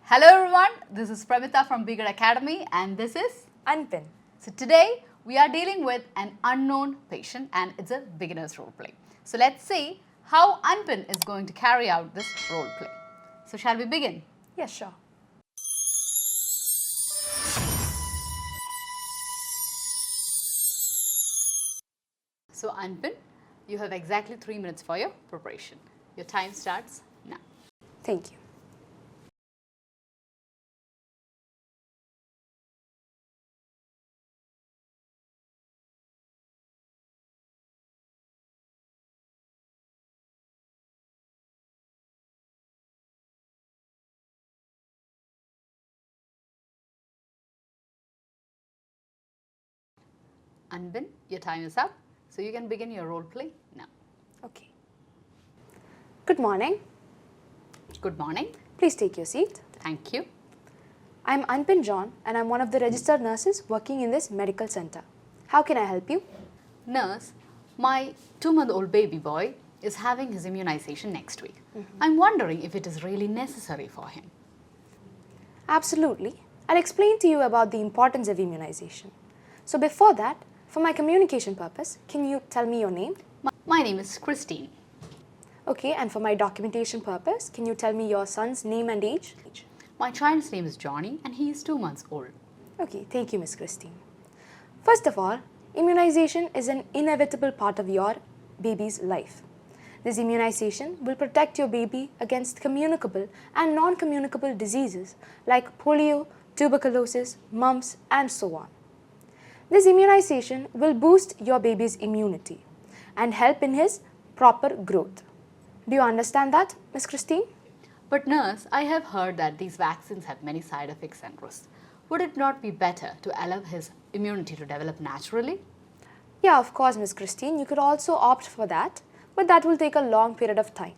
Hello everyone, this is Pramita from B-GHUD Academy and this is Anpin. So today we are dealing with an unknown patient and it's a beginner's role play. So let's see how Anpin is going to carry out this role play. So shall we begin? Yes, sure. So Anpin, you have exactly 3 minutes for your preparation. Your time starts now. Thank you. Anpin, your time is up. So you can begin your role play now. Okay. Good morning. Good morning. Please take your seat. Thank you. I'm Anpin John and I'm one of the registered nurses working in this medical center. How can I help you? Nurse, my 2-month-old baby boy is having his immunization next week. I'm wondering if it is really necessary for him. Absolutely. I'll explain to you about the importance of immunization. So before that, for my communication purpose, can you tell me your name? My name is Christine. Okay, and for my documentation purpose, can you tell me your son's name and age? My child's name is Johnny and he is 2 months old. Okay, thank you, Miss Christine. First of all, immunization is an inevitable part of your baby's life. This immunization will protect your baby against communicable and non-communicable diseases like polio, tuberculosis, mumps, and so on. This immunization will boost your baby's immunity and help in his proper growth. Do you understand that, Miss Christine? But nurse, I have heard that these vaccines have many side effects and risks. Would it not be better to allow his immunity to develop naturally? Yeah, of course, Miss Christine. You could also opt for that, but that will take a long period of time.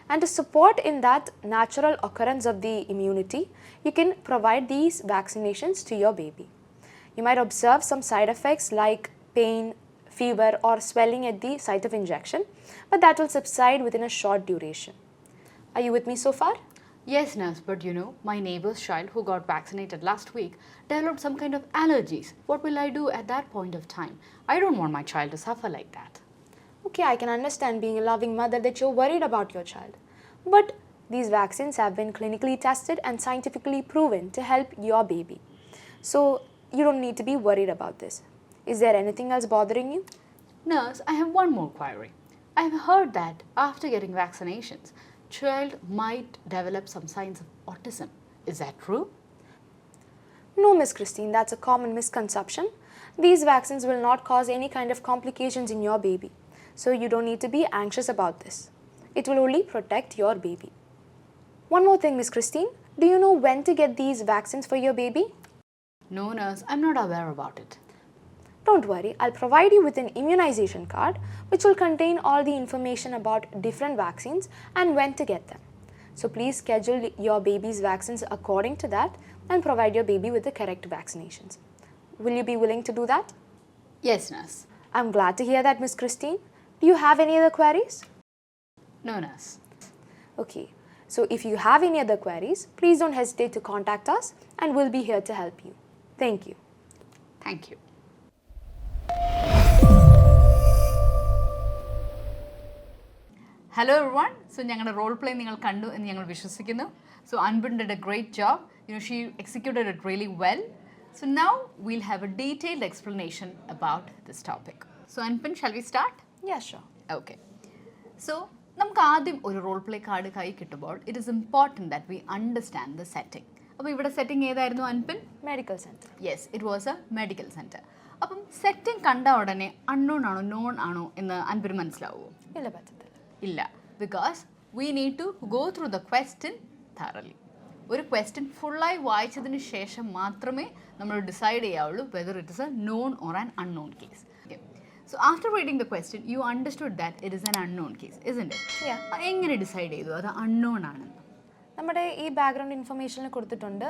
And to support in that natural occurrence of the immunity, you can provide these vaccinations to your baby. You might observe some side effects like pain, fever, or swelling at the site of injection, but that will subside within a short duration. Are you with me so far? Yes, nurse, but you know, my neighbor's child who got vaccinated last week developed some kind of allergies. What will I do at that point of time? I don't want my child to suffer like that. Okay, I can understand being a loving mother that you're worried about your child. But these vaccines have been clinically tested and scientifically proven to help your baby. So you don't need to be worried about this. Is there anything else bothering you? Nurse, I have one more query. I have heard that after getting vaccinations, child might develop some signs of autism. Is that true? No, Miss Christine, that's a common misconception. These vaccines will not cause any kind of complications in your baby. So you don't need to be anxious about this. It will only protect your baby. One more thing, Miss Christine. Do you know when to get these vaccines for your baby? No, nurse, I'm not aware about it. Don't worry, I'll provide you with an immunization card which will contain all the information about different vaccines and when to get them. So please schedule your baby's vaccines according to that and provide your baby with the correct vaccinations. Will you be willing to do that? Yes, nurse. I'm glad to hear that, Miss Christine. Do you have any other queries? No, nurse. Okay, so if you have any other queries, please don't hesitate to contact us and we'll be here to help you. Thank you. Thank you. Hello everyone. So ഞങ്ങളുടെ role play നിങ്ങൾ കണ്ടു എന്ന് ഞങ്ങൾ വിശ്വസിക്കുന്നു. So Anpin did a great job. She executed it really well. So now we'll have a detailed explanation about this topic. So Anpin, shall we start? Yeah, sure. Okay. So നമുക്ക് ആദ്യം ഒരു role play card കൈ കിട്ടുമ്പോൾ it is important that we understand the setting. അപ്പോൾ ഇവിടെ setting ഏതായിരുന്നു അൻപിൻ? Medical centre. Yes, it was a medical centre. അപ്പം സെറ്റിംഗ് കണ്ട ഉടനെ അൺനോൺ ആണോ നോൺ ആണോ എന്ന് അൻപിന് മനസ്സിലാവുമോ? ഇല്ല, പറ്റത്തില്ല. ഇല്ല, because we need to go through the question thoroughly. ഒരു ക്വസ്റ്റ്യൻ ഫുള്ളായി വായിച്ചതിന് ശേഷം മാത്രമേ നമ്മൾ ഡിസൈഡ് ചെയ്യാവുള്ളൂ whether it is a known or an unknown case. Okay, so after reading the question you understood that it is an unknown case, isn't it? എങ്ങനെ decide ചെയ്തു അത് അൺനോൺ ആണെന്ന്? നമ്മുടെ ഈ ബാക്ക്ഗ്രൗണ്ട് ഇൻഫർമേഷനിൽ കൊടുത്തിട്ടുണ്ട്.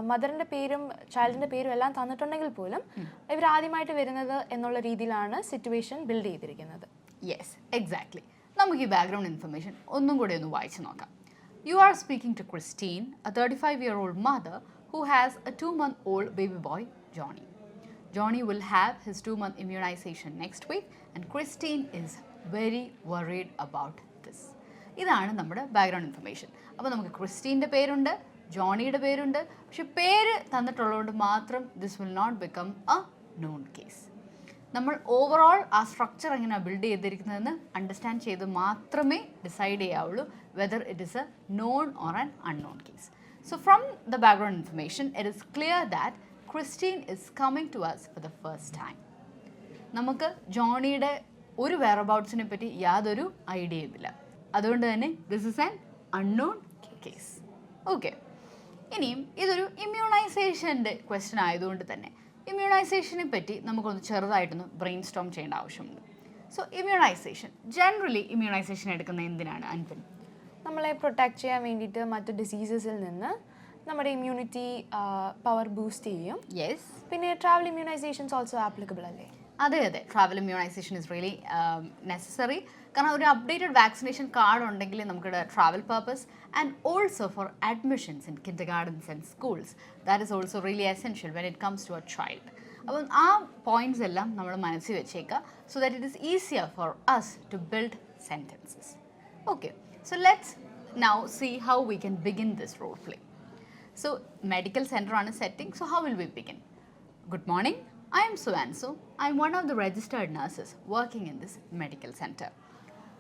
മദറിൻ്റെ പേരും ചൈൽഡിൻ്റെ പേരും എല്ലാം തന്നിട്ടുണ്ടെങ്കിൽ പോലും ഇവർ ആദ്യമായിട്ട് വരുന്നത് എന്നുള്ള രീതിയിലാണ് സിറ്റുവേഷൻ ബിൽഡ് ചെയ്തിരിക്കുന്നത്. Yes, exactly. നമുക്ക് ഈ ബാക്ക്ഗ്രൗണ്ട് ഇൻഫർമേഷൻ ഒന്നും കൂടെ ഒന്ന് വായിച്ചു നോക്കാം. You are speaking to Christine, a 35-year-old mother who has a 2-month-old baby boy, Johnny. Johnny will have his 2-month immunization next week and Christine is very worried about this. ഇതാണ് നമ്മുടെ background information. അപ്പോൾ നമുക്ക് ക്രിസ്റ്റീൻ്റെ പേരുണ്ട്, ജോണിയുടെ പേരുണ്ട്, പക്ഷെ പേര് തന്നിട്ടുള്ളതുകൊണ്ട് മാത്രം this will not become a known case. നമ്മൾ ഓവറോൾ ആ സ്ട്രക്ചർ എങ്ങനെയാണ് ബിൽഡ് ചെയ്തിരിക്കുന്നതെന്ന് അണ്ടർസ്റ്റാൻഡ് ചെയ്ത് മാത്രമേ ഡിസൈഡ് ചെയ്യാവുള്ളൂ whether it is a known or an unknown case. So from the background information, it is clear that Christine is coming to us for the first time. നമുക്ക് ജോണിയുടെ ഒരു വെയറബൌട്ട്സിനെ പറ്റി യാതൊരു ഐഡിയയുമില്ല. അതുകൊണ്ട് തന്നെ this is an unknown case. Okay, ഇനിയും ഇതൊരു ഇമ്മ്യൂണൈസേഷൻ്റെ question ആയതുകൊണ്ട് തന്നെ ഇമ്മ്യൂണൈസേഷനെ പറ്റി നമുക്കൊന്ന് ചെറുതായിട്ടൊന്ന് ബ്രെയിൻ സ്റ്റോം ചെയ്യേണ്ട ആവശ്യമുണ്ട്. സോ ഇമ്മ്യൂണൈസേഷൻ, ജനറലി ഇമ്മ്യൂണൈസേഷൻ എടുക്കുന്നത് എന്തിനാണ് അൻപിൻ? നമ്മളെ പ്രൊട്ടക്റ്റ് ചെയ്യാൻ വേണ്ടിയിട്ട് മറ്റ് ഡിസീസസിൽ നിന്ന് നമ്മുടെ ഇമ്മ്യൂണിറ്റി പവർ ബൂസ്റ്റ് ചെയ്യും. യെസ്. പിന്നെ ട്രാവൽ ഇമ്മ്യൂണൈസേഷൻസ് ഓൾസോ ആപ്ലിക്കബിൾ അല്ലേ? അതെ, travel immunisation is really necessary. കാരണം ഒരു അപ്ഡേറ്റഡ് വാക്സിനേഷൻ കാർഡ് ഉണ്ടെങ്കിൽ നമുക്കിവിടെ travel purpose and also for admissions in kindergartens and schools that is also really essential when it comes to a child. അപ്പം ആ points എല്ലാം നമ്മൾ മനസ്സിൽ വെച്ചേക്കുക so that it is easier for us to build sentences. Okay, so let's now see how we can begin this role play. So medical center on a setting, so how will we begin? Good morning, I am So-and-so. I am one of the registered nurses working in this medical center.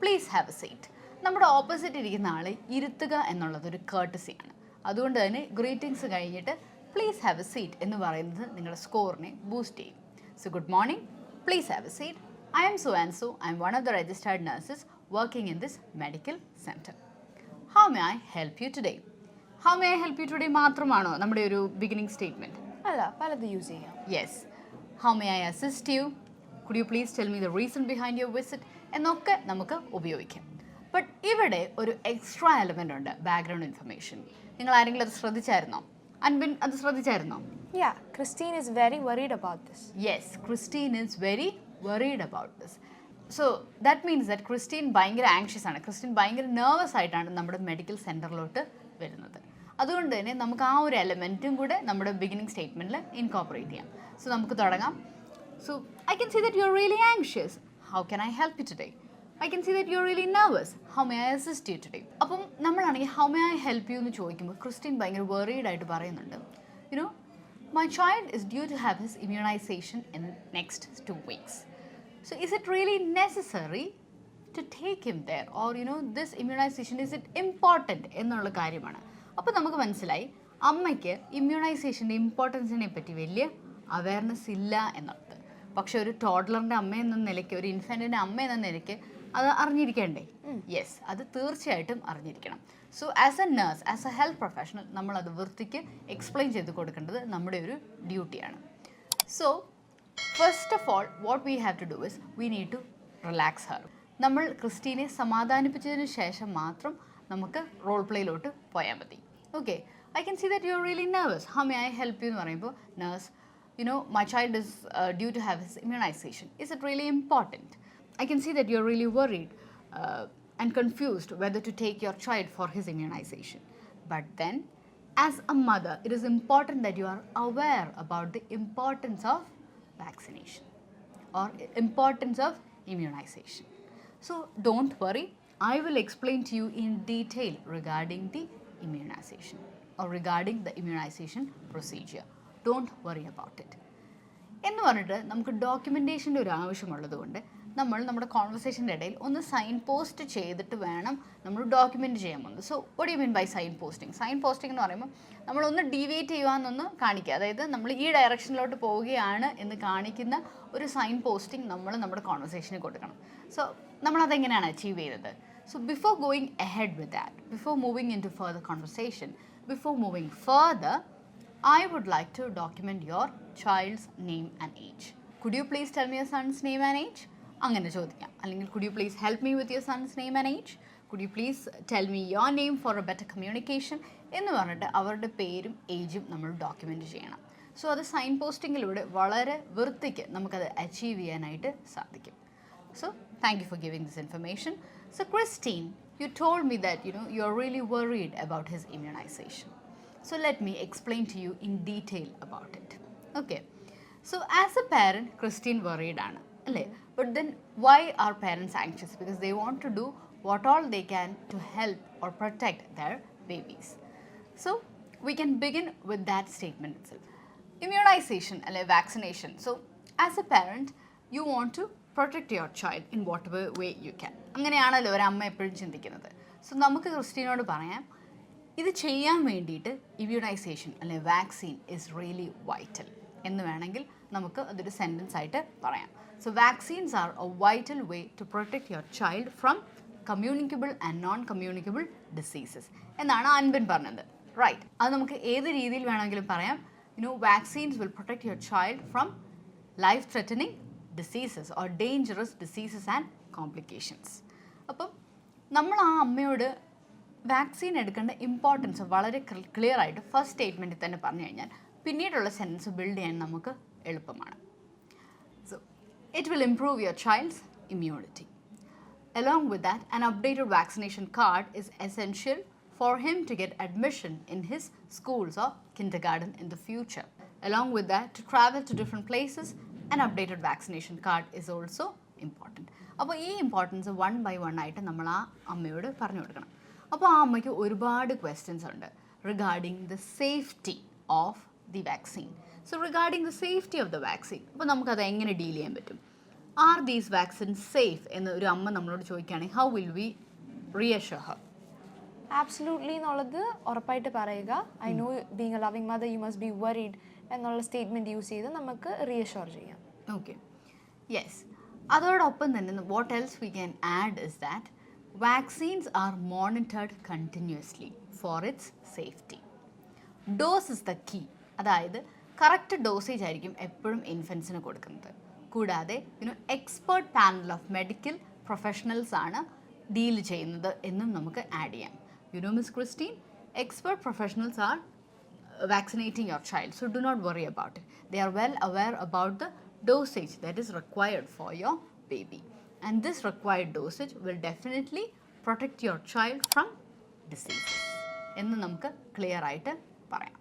Please have a seat. നമ്മുടെ opposite ഇരിക്കുന്ന ആളെ ഇരുത്തുക എന്നുള്ളതൊരു കേർട്ടസിയാണ്. അതുകൊണ്ട് തന്നെ greetings കഴിഞ്ഞിട്ട് please have A seat എന്ന് പറയുന്നത് നിങ്ങളുടെ സ്കോറിനെ ബൂസ്റ്റ് ചെയ്യും. So good morning, please have A seat. I am So-and-so. I am one of the registered nurses working in this medical center. How may I help you today? How may I help you today മാത്രമാണോ നമ്മുടെ ഒരു beginning statement? അല്ല, പലത് use ചെയ്യാം. Yes. How may I assist you? Could you please tell me the reason behind your visit? എന്നൊക്കെ നമുക്ക് ഉപയോഗിക്കാം. But ഇവിടെ ഒരു എക്സ്ട്രാ എലമെൻ്റ് ഉണ്ട്, ബാക്ക്ഗ്രൗണ്ട് ഇൻഫർമേഷൻ. നിങ്ങൾ ആരെങ്കിലും അത് ശ്രദ്ധിച്ചായിരുന്നോ? അൻപിൻ അത് ശ്രദ്ധിച്ചായിരുന്നോ? Yeah, Christine is very worried about this. Yes, Christine is very worried about this. So that means that Christine ഭയങ്കര ആങ്ഷ്യസ് ആണ്, ക്രിസ്റ്റീൻ ഭയങ്കര നെർവസ് ആയിട്ടാണ് നമ്മുടെ മെഡിക്കൽ സെൻറ്ററിലോട്ട് വരുന്നത്. അതുകൊണ്ട് തന്നെ നമുക്ക് ആ ഒരു എലമെൻറ്റും കൂടെ നമ്മുടെ ബിഗിനിങ് സ്റ്റേറ്റ്മെൻറ്റിൽ ഇൻകോപ്പറേറ്റ് ചെയ്യാം. സോ നമുക്ക് തുടങ്ങാം. So I can see that you are really anxious. How can I help you today? I can see that you are really nervous. How may I assist you today? അപ്പം നമ്മളാണെങ്കിൽ how may I help you എന്ന് ചോദിക്കുമ്പോൾ Christine ഭയങ്കര worried ആയിട്ട് പറയുന്നുണ്ട്, you know my child is due to have his immunization in next 2 weeks. So is it really necessary to take him there, or this immunization, is it important എന്നുള്ള കാര്യമാണ്. അപ്പോൾ നമുക്ക് മനസ്സിലായി അമ്മയ്ക്ക് ഇമ്മ്യൂണൈസേഷൻ്റെ ഇമ്പോർട്ടൻസിനെ പറ്റി വലിയ അവയർനെസ് ഇല്ല എന്നുള്ളത്. പക്ഷെ ഒരു ടോഡ്ലറിൻ്റെ അമ്മ എന്ന നിലയ്ക്ക്, ഒരു ഇൻഫൻറ്റിൻ്റെ അമ്മ എന്ന നിലയ്ക്ക് അത് അറിഞ്ഞിരിക്കണ്ടേ? യെസ്, അത് തീർച്ചയായിട്ടും അറിഞ്ഞിരിക്കണം. So as a nurse, as a health professional നമ്മളത് വൃത്തിക്ക് എക്സ്പ്ലെയിൻ ചെയ്ത് കൊടുക്കേണ്ടത് നമ്മുടെ ഒരു ഡ്യൂട്ടിയാണ്. So first of all what we have to do is we need to relax her. നമ്മൾ ക്രിസ്റ്റീനെ സമാധാനിപ്പിച്ചതിന് ശേഷം മാത്രം നമുക്ക് റോൾ പ്ലേയിലോട്ട് പോയാൽ മതി. Okay, I can see that you are really nervous. How may I help you എന്ന് പറയുമ്പോൾ nurse, my child is due to have his immunization. Is it really important? I can see that you're really worried and confused whether to take your child for his immunization. But then, as a mother, it is important that you are aware about the importance of vaccination or importance of immunization. So don't worry, I will explain to you in detail regarding the immunization or regarding the immunization procedure. Don't worry about it. എന്ന് പറഞ്ഞിട്ട് നമുക്ക് ഡോക്യുമെൻറ്റേഷൻ്റെ ഒരു ആവശ്യമുള്ളതുകൊണ്ട് നമ്മൾ നമ്മുടെ കോൺവെർസേഷൻ്റെ ഇടയിൽ ഒന്ന് sign post ചെയ്തിട്ട് വേണം നമ്മൾ ഡോക്യുമെൻറ്റ് ചെയ്യാൻ പോകുന്നത്. So what you mean by signposting? Signposting എന്ന് പറയുമ്പോൾ നമ്മളൊന്ന് ഡീവിയേറ്റ് ചെയ്യുവാന്നൊന്ന് കാണിക്കുക, അതായത് നമ്മൾ ഈ ഡയറക്ഷനിലോട്ട് പോവുകയാണ് എന്ന് കാണിക്കുന്ന ഒരു സൈൻ പോസ്റ്റിംഗ് നമ്മൾ നമ്മുടെ കോൺവെർസേഷന് കൊടുക്കണം. സോ നമ്മളതെങ്ങനെയാണ് അച്ചീവ് ചെയ്തത്? So before going ahead with that, before moving into further conversation, before moving further, I would like to document your child's name and age. Could you please tell me your son's name and age? അങ്ങനെ ചോദിക്കാം. അല്ലെങ്കിൽ could you please help me with your son's name and age? Could you please tell me your name for a better communication? എന്ന് പറഞ്ഞിട്ട് അവരുടെ പേരും ഏജും നമ്മൾ document ചെയ്യണം. So അത് സൈൻ പോസ്റ്റിങ്ങിലൂടെ വളരെ വൃത്തിക്ക് നമുക്കത് അച്ചീവ് ചെയ്യാനായിട്ട് സാധിക്കും. So thank you for giving this information. So Christine, you told me that you're really worried about his immunization. So let me explain to you in detail about it. Okay. So as a parent, Christine worried ആണ് അല്ലേ? But then why are parents anxious? Because they want to do what all they can to help or protect their babies. So we can begin with that statement itself. Immunization അല്ലെ vaccination. So as a parent, you want to protect your child in whatever way you can. അങ്ങനെയാണല്ലോ ഒരു അമ്മ എപ്പോഴും ചിന്തിക്കുന്നത്. So നമുക്ക് ക്രിസ്റ്റീനോട് പറയാം, ഇത് ചെയ്യാൻ വേണ്ടിയിട്ട് ഇമ്മ്യൂണൈസേഷൻ അല്ലെ വാക്സിൻ ഇസ് റിയലി വൈറ്റൽ എന്ന് വേണമെങ്കിൽ നമുക്ക് അതൊരു സെൻറ്റൻസ് ആയിട്ട് പറയാം. So vaccines are a vital way to protect your child from communicable and non communicable diseases എന്നാണ് അൻപൻ പറഞ്ഞത്. റൈറ്റ്. അത് നമുക്ക് ഏത് രീതിയിൽ വേണമെങ്കിലും പറയാം. Vaccines will protect your child from life threatening diseases or dangerous diseases and complications. അപ്പം നമ്മൾ ആ അമ്മയോട് വാക്സിൻ എടുക്കേണ്ട ഇമ്പോർട്ടൻസ് വളരെ ക്ലിയർ ആയിട്ട് ഫസ്റ്റ് സ്റ്റേറ്റ്മെൻറ്റിൽ തന്നെ പറഞ്ഞു കഴിഞ്ഞാൽ പിന്നീടുള്ള സെൻറ്റൻസ് ബിൽഡ് ചെയ്യാൻ നമുക്ക് എളുപ്പമാണ്. So it will improve your child's immunity. Along with that, an updated vaccination card is essential for him to get admission in his schools or kindergarten in the future. Along with that, to travel to different places, an updated vaccination card is also important. അപ്പോൾ ഈ importance 1 by 1 ആയിട്ട് നമ്മൾ ആ അമ്മയോട് പറഞ്ഞു കൊടുക്കണം. അപ്പോൾ ആ അമ്മയ്ക്ക് ഒരുപാട് ക്വസ്റ്റ്യൻസ് ഉണ്ട് regarding the safety of the vaccine. So regarding the safety of the vaccine, അപ്പോൾ നമുക്കത് എങ്ങനെ ഡീൽ ചെയ്യാൻ പറ്റും? ആർ ദീസ് വാക്സിൻ സേഫ് എന്ന് ഒരു അമ്മ നമ്മളോട് ചോദിക്കുകയാണെങ്കിൽ how will we reassure her? Absolutely എന്നുള്ളത് ഉറപ്പായിട്ട് പറയുക. I know being a loving mother you must be worried എന്നുള്ള സ്റ്റേറ്റ്മെൻറ്റ് യൂസ് ചെയ്ത് നമുക്ക് റീഅഷ്യൂർ ചെയ്യാം. Okay, yes. അതോടൊപ്പം തന്നെ what else we can add is that vaccines are monitored continuously for its safety. Dose is the key. അതായത് correct dosage ആയിരിക്കും എപ്പോഴും ഇൻഫൻസിന് കൊടുക്കുന്നത്. കൂടാതെ expert panel of medical professionals ആണ് ഡീൽ ചെയ്യുന്നത് എന്നും നമുക്ക് ആഡ് ചെയ്യാം. Miss Christine, expert professionals are vaccinating your child, so do not worry about it. They are well aware about the dosage that is required for your baby, and this required dosage will definitely protect your child from diseases എന്ന് നമുക്ക് clear ആയിട്ട് പറയാം.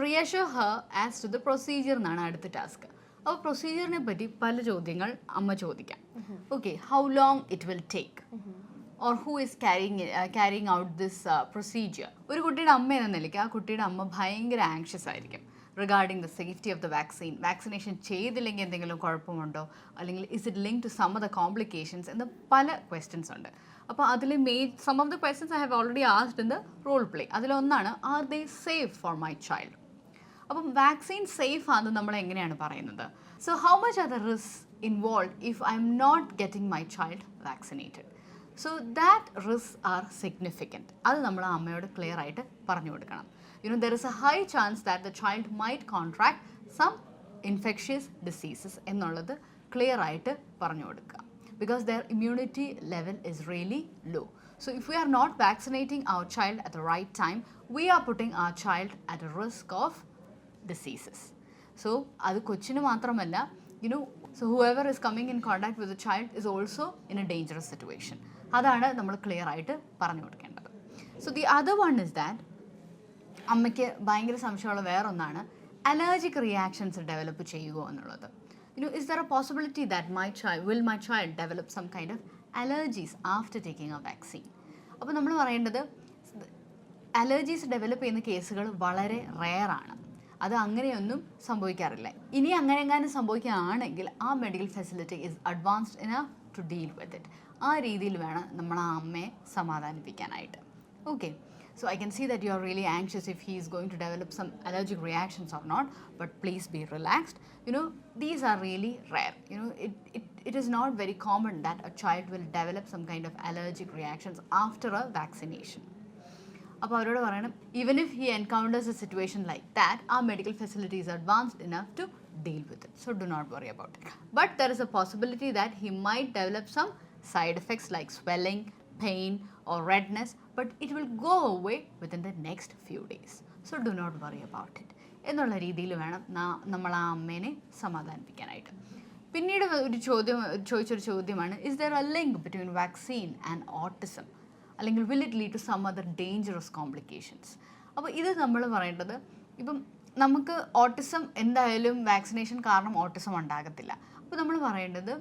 reassure her as to the procedure എന്നാണ് അടുത്ത task. അപ്പോൾ പ്രൊസീജിയറിനെ പറ്റി പല ചോദ്യങ്ങൾ അമ്മ ചോദിക്കാം. Okay, how long it will take or who is carrying out this procedure. ഒരു കുട്ടിയുടെ അമ്മ എന്ന നിലയ്ക്ക് ആ കുട്ടിയുടെ അമ്മ ഭയങ്കര ആങ്ഷ്യസ് ആയിരിക്കും regarding the safety of the vaccine. Vaccination ചെയ്തില്ലെങ്കിൽ എന്തെങ്കിലും കുഴപ്പമുണ്ടോ, അല്ലെങ്കിൽ is it link to some of the complications എന്ന് പല ക്വസ്റ്റ്യൻസ് ഉണ്ട്. അപ്പോൾ അതിൽ some of the questions I have already asked in the role play. അതിലൊന്നാണ് are they safe for my child. അപ്പം വാക്സിൻ സേഫ് ആണെന്ന് നമ്മൾ എങ്ങനെയാണ് പറയുന്നത്? So how much are the risk involve if I am not getting my child vaccinated? So that risk are significant. അത് നമ്മൾ ആ അമ്മയോട് ക്ലിയർ ആയിട്ട് പറഞ്ഞു കൊടുക്കണം. There is a high chance that the child might contract some infectious diseases എന്നുള്ളത് clear ആയിട്ട് പറഞ്ഞു കൊടുക്കുക. Because their immunity level is really low. So if we are not vaccinating our child at the right time, we are putting our child at a risk of diseases. So അത് കൊച്ചിന് മാത്രമല്ല, so whoever is coming in contact with the child is also in a dangerous situation. അതാണ് നമ്മൾ clear ആയിട്ട് പറഞ്ഞു കൊടുക്കേണ്ടത്. So the other one is that അമ്മയ്ക്ക് ഭയങ്കര സംശയമുള്ള വേറൊന്നാണ് അലർജിക് റിയാക്ഷൻസ് ഡെവലപ്പ് ചെയ്യുമോ എന്നുള്ളത്. Is there A possibility that my child develop some kind of allergies after taking a vaccine? അപ്പോൾ നമ്മൾ പറയേണ്ടത് അലർജീസ് ഡെവലപ്പ് ചെയ്യുന്ന കേസുകൾ വളരെ റെയറാണ്. അത് അങ്ങനെയൊന്നും സംഭവിക്കാറില്ല. ഇനി അങ്ങനെ എങ്ങാനും സംഭവിക്കുകയാണെങ്കിൽ ആ medical facility is advanced enough to deal with it. ആ രീതിയിൽ വേണം നമ്മൾ ആ അമ്മയെ സമാധാനിപ്പിക്കാനായിട്ട്. Okay, so I can see that you are really anxious if he is going to develop some allergic reactions or not, but please be relaxed. These are really rare. It is not very common that a child will develop some kind of allergic reactions after a vaccination. അപ്പോൾ അവരോട് പറയണം, even if he encounters a situation like that, our medical facility is advanced enough to deal with it, so do not worry about it. But there is a possibility that he might develop some side effects like swelling, pain or redness, but it will go away within the next few days, so do not worry about it എന്നുള്ള രീതിയിൽ വേണം നമ്മൾ ആ അമ്മേനെ സമാധാനിപ്പിക്കാനായിട്ട്. പിന്നീട് ചോദിച്ചൊരു ചോദ്യമാണ്, is there a link between vaccine and autism? അല്ലെങ്കിൽ will it lead to some other dangerous complications? അപ്പോൾ ഇത് നമ്മൾ പറയേണ്ടത് ഇപ്പം നമുക്ക് ഓട്ടിസം എന്തായാലും വാക്സിനേഷൻ കാരണം ഓട്ടിസം ഉണ്ടാകത്തില്ല. അപ്പോൾ നമ്മൾ പറയേണ്ടത്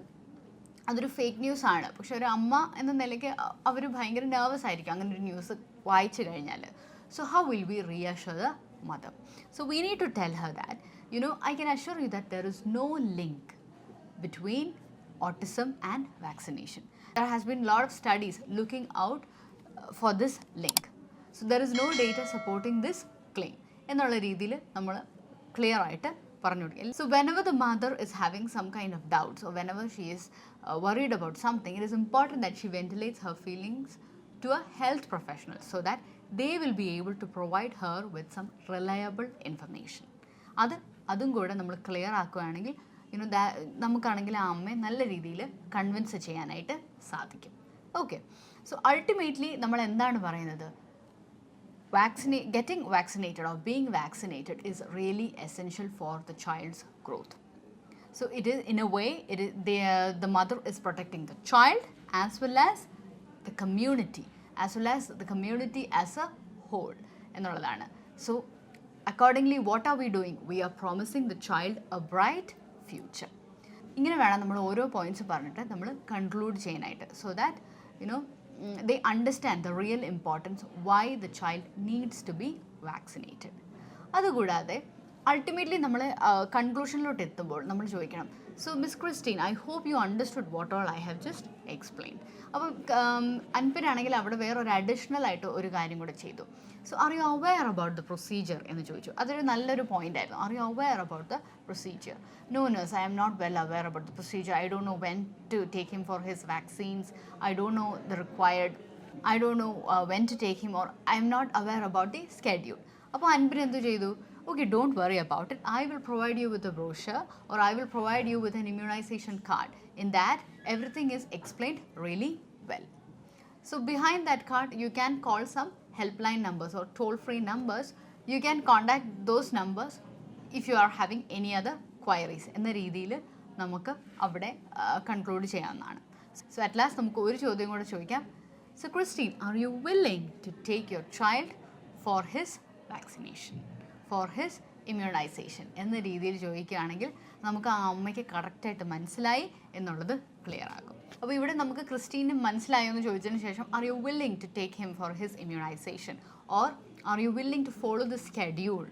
അതൊരു ഫേക്ക് ന്യൂസ് ആണ്. പക്ഷെ ഒരു അമ്മ എന്ന നിലയ്ക്ക് അവർ ഭയങ്കര നെർവസ് ആയിരിക്കും അങ്ങനെ ഒരു ന്യൂസ് വായിച്ചു കഴിഞ്ഞാൽ. So how will we reassure the mother? So we need to tell her that, I can assure you that there is no link between autism and vaccination. There has been a lot of studies looking out for this link. So there is no data supporting this claim. എന്നുള്ള രീതിയിൽ നമ്മൾ clear ആയിട്ട് പറഞ്ഞു കൊടുക്കുക. So whenever the mother is having some kind of doubts or whenever she is worried about something, it is important that she ventilates her feelings to a health professional so that they will be able to provide her with some reliable information. അതും കൂടെ നമ്മൾ clear ആക്കുകയാണെങ്കിൽ നമുക്കാണെങ്കിൽ ആ അമ്മയെ നല്ല രീതിയിൽ convince ചെയ്യാനായിട്ട് സാധിക്കും. ഓക്കെ, സോ അൾട്ടിമേറ്റ്ലി നമ്മൾ എന്താണ് പറയുന്നത്? Getting vaccinated or being vaccinated is really essential for the child's growth. So it is, in a way, the mother is protecting the child as well as the community as a whole എന്നുള്ളതാണ്. So accordingly, what are we doing? We are promising the child a bright future. ഇങ്ങനെ വേണം നമ്മൾ ഓരോ points പറഞ്ഞിട്ട് നമ്മൾ conclude ചെയ്യാനായിട്ട്. So that they understand the real importance why the child needs to be vaccinated. അതുകൂടാതെ ultimately നമ്മൾ കൺക്ലൂഷനിലോട്ട് എത്തുമ്പോൾ നമ്മൾ ചോദിക്കണം, so miss Christine, I hope you understood what all I have just explained. അപ്പം അൻപിനാണെങ്കിൽ അവിടെ വേറൊരു അഡീഷണൽ ആയിട്ട് ഒരു കാര്യം കൂടെ ചെയ്തു. So are you aware about the procedure എന്ന് ചോദിച്ചു. അതൊരു നല്ലൊരു പോയിന്റ് ആയിരുന്നു. Are you aware about the procedure? No nurse, I am not well aware about the procedure. I don't know when to take him for his vaccines. I don't know when to take him, or I am not aware about the schedule. അപ്പോൾ അൻപിന് എന്ത് ചെയ്തു? Okay, don't worry about it. I will provide you with a brochure, or I will provide you with an immunization card. In that, everything is explained really well. So behind that card, you can call some helpline numbers or toll-free numbers. You can contact those numbers if you are having any other queries. എന്ന രീതിയിൽ നമുക്ക് അവിടെ conclude ചെയ്യാവുന്നതാണ്. So at last നമുക്ക് ഒരു ചോദ്യം കൂടെ ചോദിക്കാം. So Christine, are you willing to take your child for his vaccination, for his immunisation എന്ന രീതിയിൽ ചോദിക്കുകയാണെങ്കിൽ നമുക്ക് ആ അമ്മയ്ക്ക് കറക്റ്റായിട്ട് മനസ്സിലായി എന്നുള്ളത് ക്ലിയർ ആകും. അപ്പോൾ ഇവിടെ നമുക്ക് ക്രിസ്റ്റീന് മനസ്സിലായോ എന്ന് ചോദിച്ചതിന് ശേഷം, are you willing to take him for his immunisation, or are you willing to follow the schedule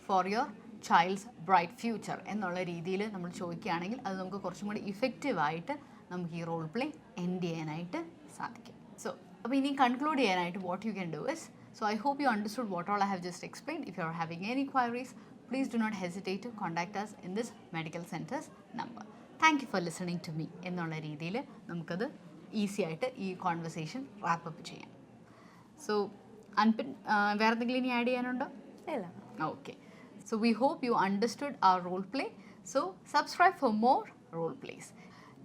for your child's bright future എന്നുള്ള രീതിയിൽ നമ്മൾ ചോദിക്കുകയാണെങ്കിൽ അത് നമുക്ക് കുറച്ചും കൂടി ഇഫക്റ്റീവായിട്ട് നമുക്ക് ഈ റോൾ പ്ലേ എൻഡ് ചെയ്യാനായിട്ട് സാധിക്കും. സോ അപ്പോൾ ഇനി കൺക്ലൂഡ് ചെയ്യാനായിട്ട് what you can do is, so I hope you understood what all I have just explained. If you are having any queries, please do not hesitate to contact us in this medical center's number. Thank you for listening to me എന്നുള്ള രീതിയിൽ നമുക്കത് easy ആയിട്ട് ഈ conversation wrap up ചെയ്യാം. So അൻപിൻ വേറെ എന്തെങ്കിലും ഇനി add ചെയ്യാനുണ്ടോ? ഇല്ല. Okay, so we hope you understood our role play. So subscribe for more role plays.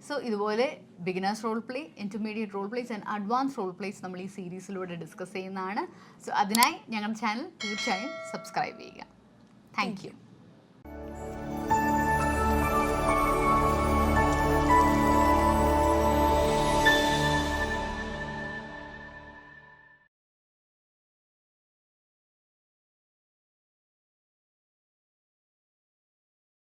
So ഇതുപോലെ beginners role play, intermediate role plays and advance role plays നമ്മൾ ഈ സീരീസിലൂടെ discuss ചെയ്യുന്നതാണ്. So അതിനായി ഞങ്ങളുടെ ചാനൽ തീർച്ചയായും സബ്സ്ക്രൈബ് ചെയ്യുക. Thank you.